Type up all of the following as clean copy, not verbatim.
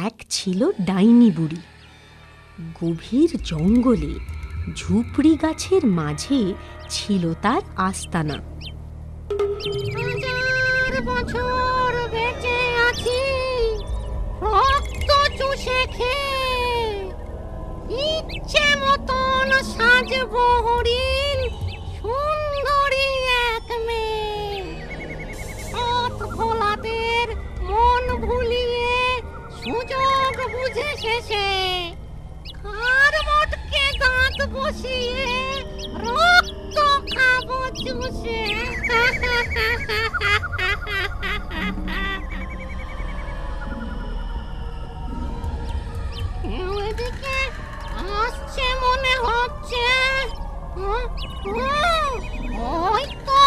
এক ছিল ডাইনি বুড়ি। গভীর জঙ্গলে ঝুপড়ি গাছের মাঝে ছিল তার আস্তানা। হাজার বছর বেঁচে আছি রক্ত চুষে খেয়ে, ইচ্ছে মতন সাজবো হরিণ, সুন্দরী এক মেয়ে। পথ ভোলাদের মন ভুলিয়ে সুযোগ বুঝে শেষে কার মোটকে দাঁত বসিয়ে রক্ত খাবো চুষে। এদিকে আসছে মনে হচ্ছে। ওই তো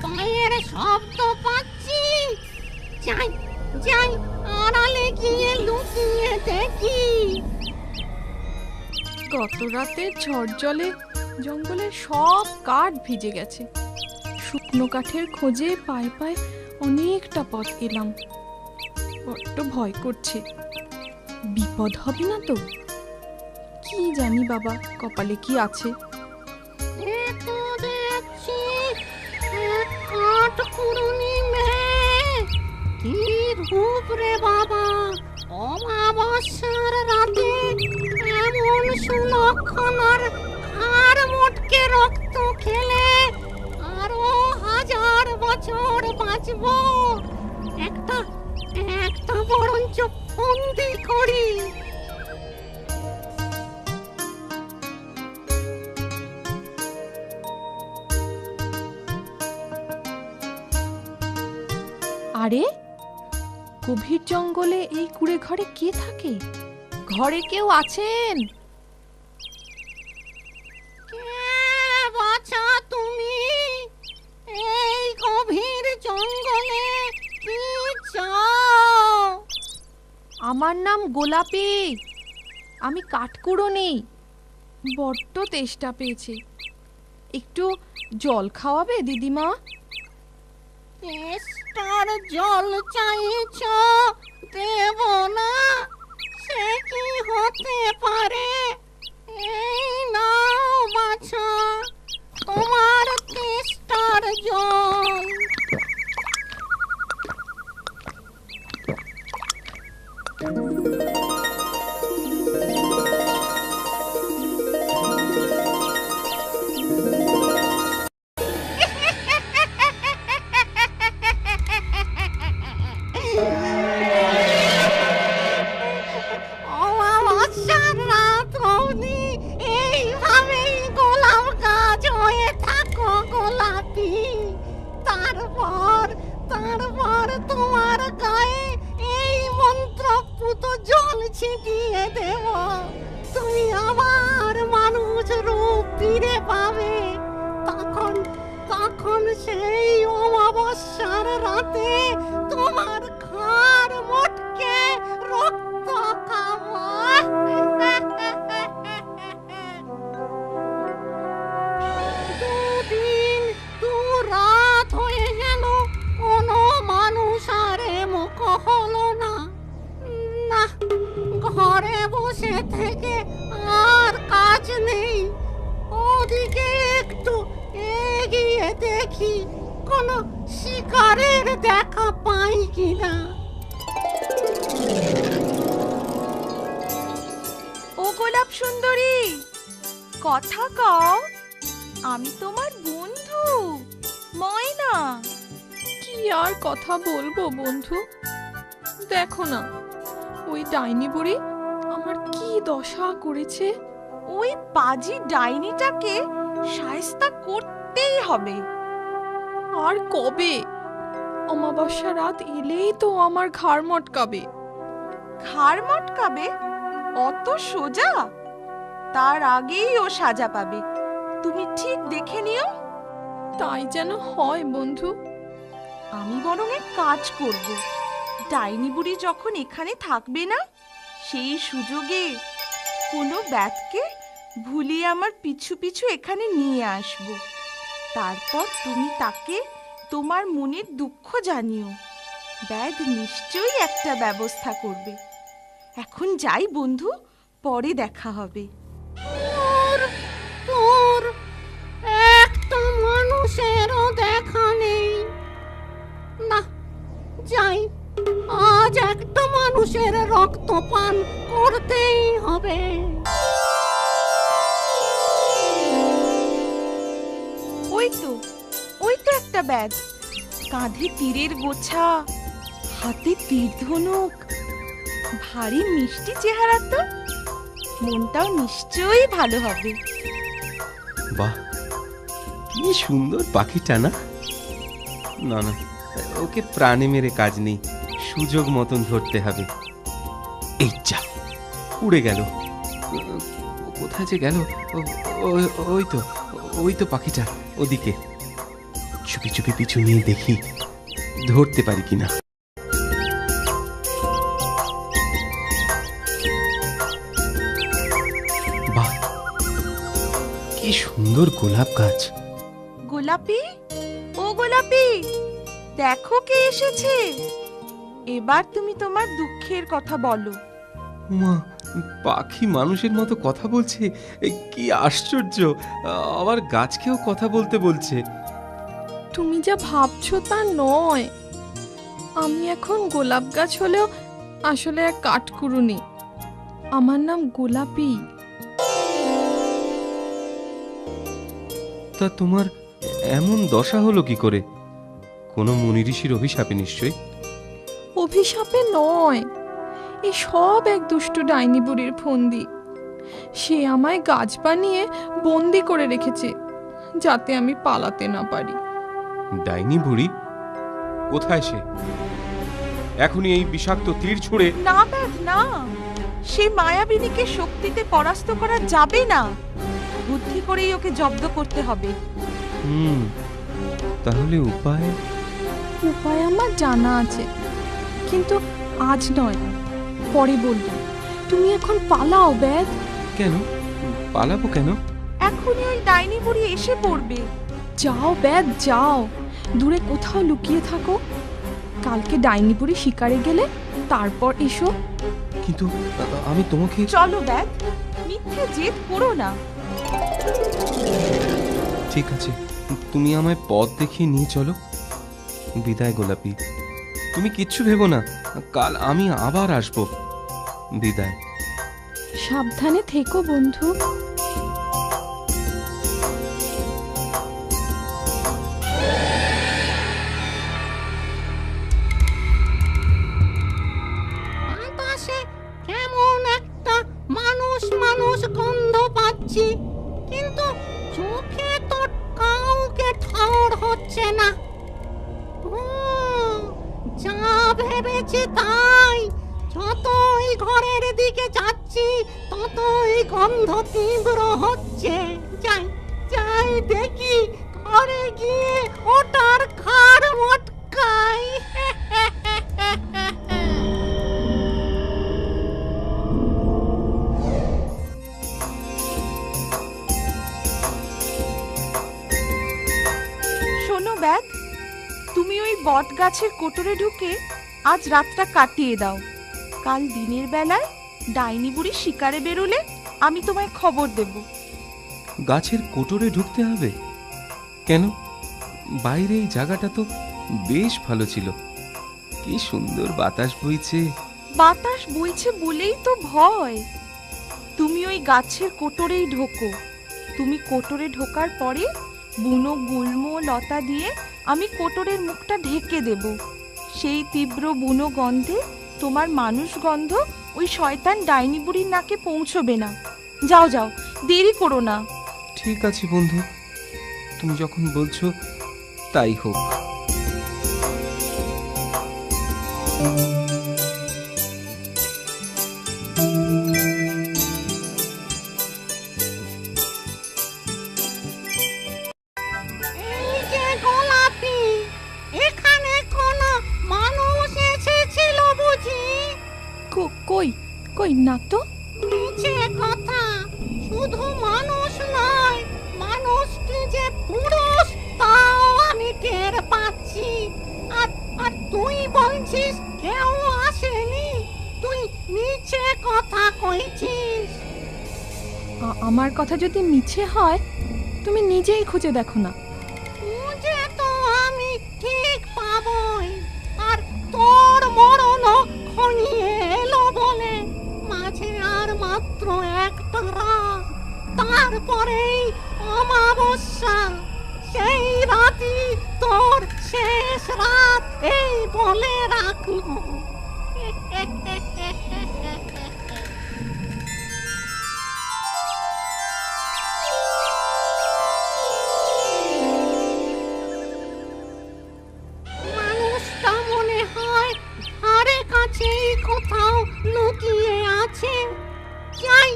পায়ের শব্দ পাচ্ছি। যাই যাই, আড়ালে গিয়ে লুকিয়ে দেখি। গত রাতের ঝড় জলে জঙ্গলের সব কাঠ ভিজে গেছে। শুকনো কাঠের খোঁজে পায়ে পায়ে অনেকটা পথ এলাম। বড্ড ভয় করছে, বিপদ হবে না তো? কি জানি বাবা, কপালে কি আছে। এ তো দেখছি এক কাঠকুড়ুনি মেয়ে। কি রূপ রে বাবা! অমাবস্যার রাতে এমন সুলক্ষণার আর মোটকে রক্ত খেলে আরো হাজার বছর বাঁচবো। একটা একটা বরঞ্চ ফন্দি করি। আরে, গভীর জঙ্গলে এই কুঁড়ে ঘরে কে থাকে? ঘরে কেউ আছেন? কে বাছা তুমি? এই গভীর জঙ্গলে কি চাও? আমার নাম গোলাপি, আমি কাঠকুড়োনি। বড্ড তেষ্টা পেয়েছে, একটু জল খাওয়াবে দিদিমা? তেষ্টার জল চাইছ, দেব না? সে কি হতে পারে? এই নাও বাছা তোমার তেষ্টার জল। অমাবস্যার রাত অবধি এইভাবেই গোলাপ গাছ হয়ে থাকো গোলাপি। তারপর তারপর তোমার গায়ে এই মন্ত্রপুত জল ছিটিয়ে দেব। তুমি আবার মানুষ রূপ ফিরে পাবে। তখন তখন সেই অমাবস্যার রাতে তোমার ঘাড় মোটকে রক্ত খাবো। দুদিন দু রাত হয়ে গেল, কোনো মানুষ আরে মুখ হলো না। না, ঘরে বসে থেকে আর কাজ নেই। ওদিকে একটু এগিয়ে দেখি কোনো শিকারের দেখা পাই কিনা। ও গোলাপ সুন্দরী, কথা কও, আমি তোমার বন্ধু ময়না। কি আর কথা বলবো বন্ধু, দেখো না ওই ডাইনি বুড়ি আমার কি দশা করেছে। ওই পাজি ডাইনিটাকে শায়েস্তা করতেই হবে। আর কবে? অমাবস্যা রাত এলেই তো আমার ঘাড় মটকাবে। ঘাড় মটকাবে? অত সোজা? তার আগেই ও সাজা পাবে, তুমি ঠিক দেখে নিও। তাই যেন হয় বন্ধু। আমি বরং এক কাজ করব, ডাইনি বুড়ি যখন এখানে থাকবে না, সেই সুযোগে কোনো ব্যাতকে ভুলিয়ে আমার পিছু পিছু এখানে নিয়ে আসব। তারপর তুমি তাকে তোমার মনের দুঃখ জানিও। ব্যাধ নিশ্চয়ই একটা ব্যবস্থা করবে। এখন যাই বন্ধু, পরে দেখা হবে। তোর তোর একটা মানুষেরও দেখা নেই। না, যাই, আজ একটা মানুষের রক্ত পান করতেই হবে। ওই তো একটা ব্যাগ, কাঁধে তীরের গোছা, হাতে তীর ধনুক, ভারী মিষ্টি চেহারা তো, মনটাও নিশ্চয়ই ভালো হবে। বাহ, কি সুন্দর পাখিটা না? না না, ওকে প্রাণে মেরে কাজ নেই, সুযোগ মতন ধরতে হবে। এই যা, উড়ে গেল। কোথায় যে গেল? ওই তো পাখিটা, ওদিকে। চুপি চুপি পিছু নিয়ে দেখি ধরতে পারি কিনা। বাহ, কি সুন্দর গোলাপ গাছ। গোলাপি, ও গোলাপি, দেখো কে এসেছে। এবার তুমি তোমার দুঃখের কথা বলো। মা, পাখি মানুষের মতো কথা বলছে, কি আশ্চর্য! আবার গাছকেও কথা বলতে বলছে। তুমি যা ভাবছো তা নয়। আমি এখন গোলাপ গাছ হলেও আসলে এক কাঠকুড়ুনি। আমার নাম গোলাপি। তা তোমার এমন দশা হলো কি করে? কোনো মুনি ঋষির অভিশাপে নিশ্চয়? অভিশাপে নয়, এ সব এক দুষ্টু ডাইনি বুড়ির ফন্দি। সে আমায় গাছ বানিয়ে বন্দি করে রেখেছে, যাতে আমি পালাতে না পারি। ডাইনি বুড়ি? কোথায় সে? এখনই এই বিষাক্ত তীর ছুঁড়ে। না ব্যাগ না, সে মায়াবিনীকে শক্তিতে পরাস্ত করা যাবে না। বুদ্ধি করেই ওকে জব্দ করতে হবে। তাহলে উপায়? উপায় আমার জানা আছে, কিন্তু আজ নয়, পরে বলবো। তুমি এখন পালাও ব্যাগ। কেন পালাবো? কেন? এখনই ওই ডাইনি বুড়ি এসে পড়বে। যাও ব্যাগ, যাও, দূরে কোথাও লুকিয়ে থাকো। কালকে ডাইনি বুড়ি শিকারে গেলে তারপর এসো। কিন্তু আমি তোমাকে। চলো ব্যাগ, মিথ্যে জেদ করো না। ঠিক আছে, তুমি আমায় পথ দেখিয়ে নিয়ে চলো। বিদায় গোলাপি, তুমি কিচ্ছু ভেবো না, কাল আমি আবার আসবো। বিদায়। সাবধানে থেকো বন্ধু। বাতাসে কেমন একটা মানুষ মানুষ গন্ধ পাচ্ছি, কিন্তু চোখে তো কাউকে ঠাউর হচ্ছে না। যা ভেবেছি তাই, যতই ঘরের দিকে যাচ্ছি ততই গন্ধ তীব্র হচ্ছে। যাই যাই দেখি, ঘরে গিয়ে ওটার ঘাড় মটকাই। শোনো ব্যাগ, তুমি ওই বট গাছের কোটরে ঢুকে আজ রাতটা কাটিয়ে দাও। কাল দিনের বেলায় ডাইনি বুড়ি শিকারে বেরোলে আমি তোমায় খবর দেব। গাছের কোটরে ঢুকতে হবে কেন? বাইরে এই জায়গাটা তো বেশ ভালো ছিল, কি সুন্দর বাতাস বইছে। বাতাস বইছে বলেই তো ভয়। তুমি ওই গাছের কোটরেই ঢোকো। তুমি কোটরে ঢোকার পরে বুনো গুল্ম লতা দিয়ে আমি কোটরের মুখটা ঢেকে দেব। সেই তীব্র বুনো গন্ধে তোমার মানুষ গন্ধ ওই শয়তান ডাইনি বুড়ির নাকে পৌঁছবে না। যাও যাও, দেরি করো না। ঠিক আছে বন্ধু, তুমি যখন বলছো তাই হোক। এই যে গোলাপি, এখানে কোনো মানুষ এসেছিল বুঝি? কই কই না তো। মিছে কথা, শুধু মানুষ নয়, মানুষটি যে পুরুষ তাও আমি টের পাচ্ছি। আর আর তুই বলছিস কেউ আসেনি? তুই মিছে কথা কইছিস? আমার কথা যদি মিছে হয় তুমি নিজেই খুঁজে দেখো না। খুঁজে তো আমি ঠিক পাবই, আর তোর মরণ খনিয়ে এলো বলে মাঝে আর মাত্র একটা রাত, তারপরেই অমাবস্যা। সেই রাতই তোর শেষ রাত এই বলে রাখলো। মানুষটা মনে হয় আরে কাছেই কোথাও লুকিয়ে আছে। যাই,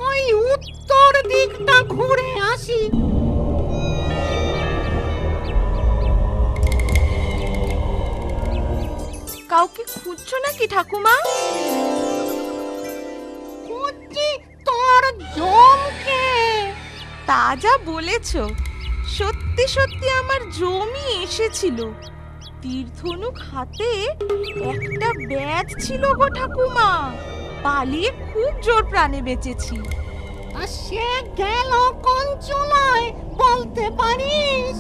ওই উত্তর দিকটা ঘুরে আসি। কাউকে খুঁজছো নাকি ঠাকুমা? খুঁজছি তোর জমকে। তা যা বলেছ, সত্যি সত্যি আমার জমি এসেছিল। তীরধনুক হাতে একটা ব্যাজ ছিল গো ঠাকুমা। পালিয়ে খুব জোর প্রাণে বেঁচেছি। আর সে গেল কোন চুলায় বলতে পারিস?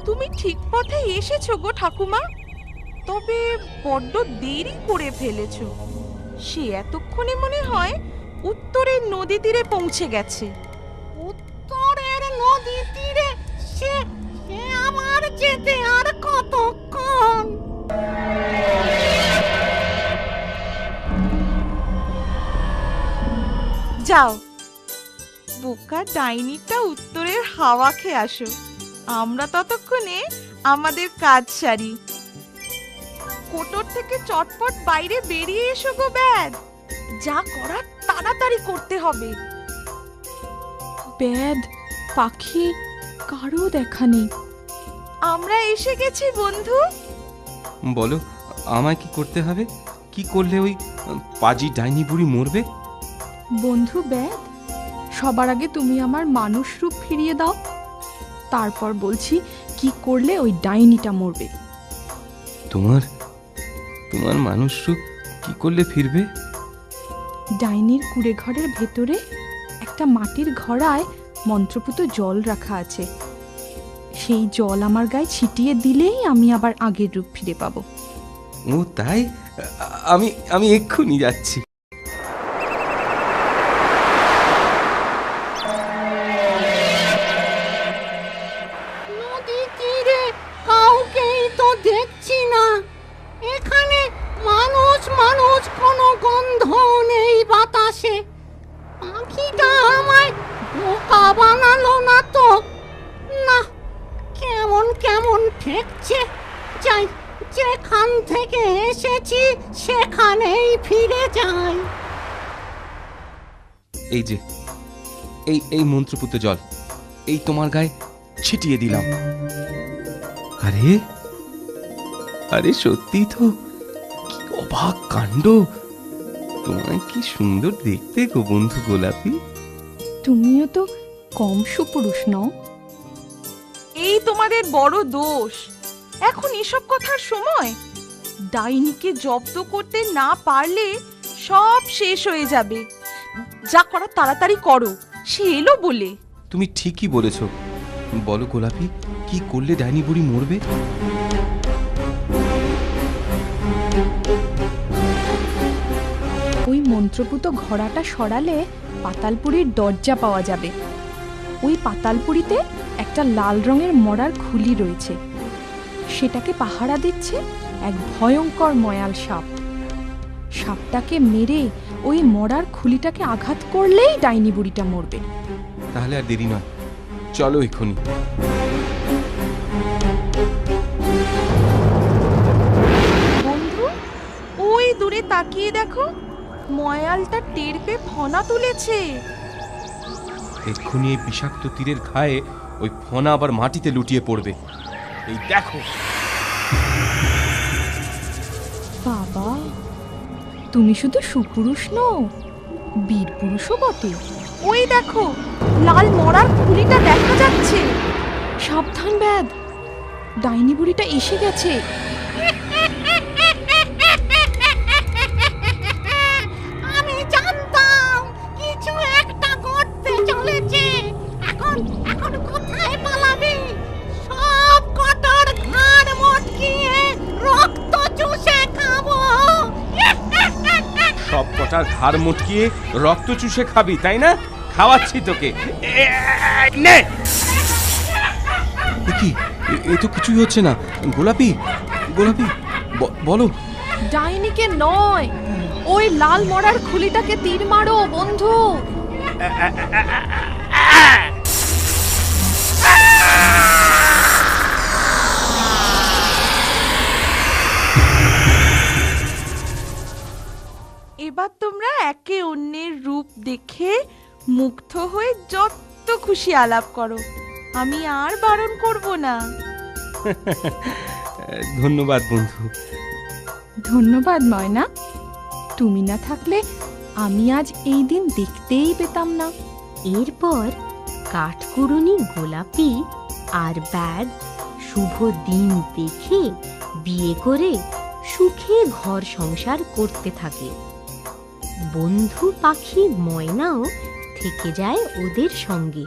তুমি ঠিক পথে এসেছো গো ঠাকুমা, তবে বড্ড দেরি করে ফেলেছো। সে এতক্ষণে মনে হয় উত্তরের নদী তীরে পৌঁছে গেছে। উত্তরের নদী তীরে? সে সে আমার যেতে আর কতক্ষণ? যাও, বোকা ডাইনিটা উত্তরের হাওয়া খেয়ে আসো। আমরা ততক্ষণে আমাদের কাজ সারি। কোটর থেকে চটপট বাইরে বেরিয়ে এসো গো ব্যাদ। যা করার তাড়াতাড়ি করতে হবে। ব্যাদ, পাখি কারো দেখা নেই। আমরা এসে গেছি বন্ধু। বলো, আমায় কি করতে হবে? কি করলে ওই পাজি ডাইনি বুড়ি মরবে? বন্ধু ব্যাদ, সবার আগে তুমি আমার মানুষ রূপ ফিরিয়ে দাও, তারপর বলছি কি করলে ওই ডাইনিটা মরবে। তোমার তোমার মানুষ রূপ কি করলে ফিরবে? ডাইনির কুড়ে ঘরের ভেতরে একটা মাটির ঘড়ায় মন্ত্রপুত জল রাখা আছে। সেই জল আমার গায়ে ছিটিয়ে দিলেই আমি আবার আগের রূপ ফিরে পাবো। ও তাই? আমি আমি এক্ষুনি যাচ্ছি। নদী তীরে কাউকেই তো দেখছি না। এখানে মানুষ মানুষ কোনো গন্ধ নেই বাতাসে। পাখিটা আমায় বোকা বানালো না তো? না, কেমন কেমন ঠেকছে। যাই, যেখান থেকে এসেছি সেখানেই ফিরে যাই। এই যে এই মন্ত্রপুত জল এই তোমার গায়ে ছিটিয়ে দিলাম। আরে আরে সত্যি তো, কি অবাক কাণ্ড! তোমায় কি সুন্দর দেখতে গো বন্ধু গোলাপি। তুমিও তো কম সুপুরুষ নও। এই তোমাদের বড় দোষ। এখন এসব কথার সময়? ডাইনিকে জব্দ করতে না পারলে সব শেষ হয়ে যাবে। যা করার তাড়াতাড়ি করো, সে এলো বলে। তুমি ঠিকই বলেছ। বলো গোলাপি, কি করলে ডাইনি বুড়ি মরবে? ওই মন্ত্রপুত ঘোড়াটা সরালে পাতালপুরীর দরজা পাওয়া যাবে। ওই পাতালপুরীতে একটা লাল রঙের মরার খুলি রয়েছে। সেটাকে পাহারা দিচ্ছে এক ভয়ঙ্কর ময়াল সাপ। সাপটাকে মেরে ওই মরার খুলিটাকে আঘাত করলেই ডাইনি বুড়িটা মরবে। তাহলে আর দেরি নয়, চলো এক্ষুনি। বন্ধু, ওই দূরে তাকিয়ে দেখো, ময়ালটা টের পেয়ে ফনা তুলেছে। এক্ষুনি এই বিষাক্ত তীরের ঘায়ে ওই ফনা আবার মাটিতে লুটিয়ে পড়বে। এই দেখো। বাবা, তুমি শুধু সুপুরুষ নও, বীর পুরুষও বটে। ওই দেখো, লাল মরার খুলিটা দেখা যাচ্ছে। সাবধান ব্যাদ, ডাইনি বুড়িটা এসে গেছে। আমি বেটার ঘাড় মুটকিয়ে রক্ত চুষে খাবি তাই না? খাওয়াচ্ছি তোকে। নে। কি এ তো কিছুই হচ্ছে না। গোলাপি, গোলাপি বলো। ডাইনিকে নয়, ওই লাল মরার খুলিটাকে তীর মারো বন্ধু। এবার তোমরা একে অন্যের রূপ দেখে মুগ্ধ হয়ে যত খুশি আলাপ করো, আমি আর বারণ করব না। ধন্যবাদ বন্ধু। ধন্যবাদ ময়না, তুমি না থাকলে আমি আজ এই দিন দেখতেই পেতাম না। এরপর কাঠকুড়ুনি গোলাপি আর ব্যাগ শুভ দিন দেখে বিয়ে করে সুখে ঘর সংসার করতে থাকে। বন্ধু পাখি ময়নাও থেকে যায় ওদের সঙ্গে।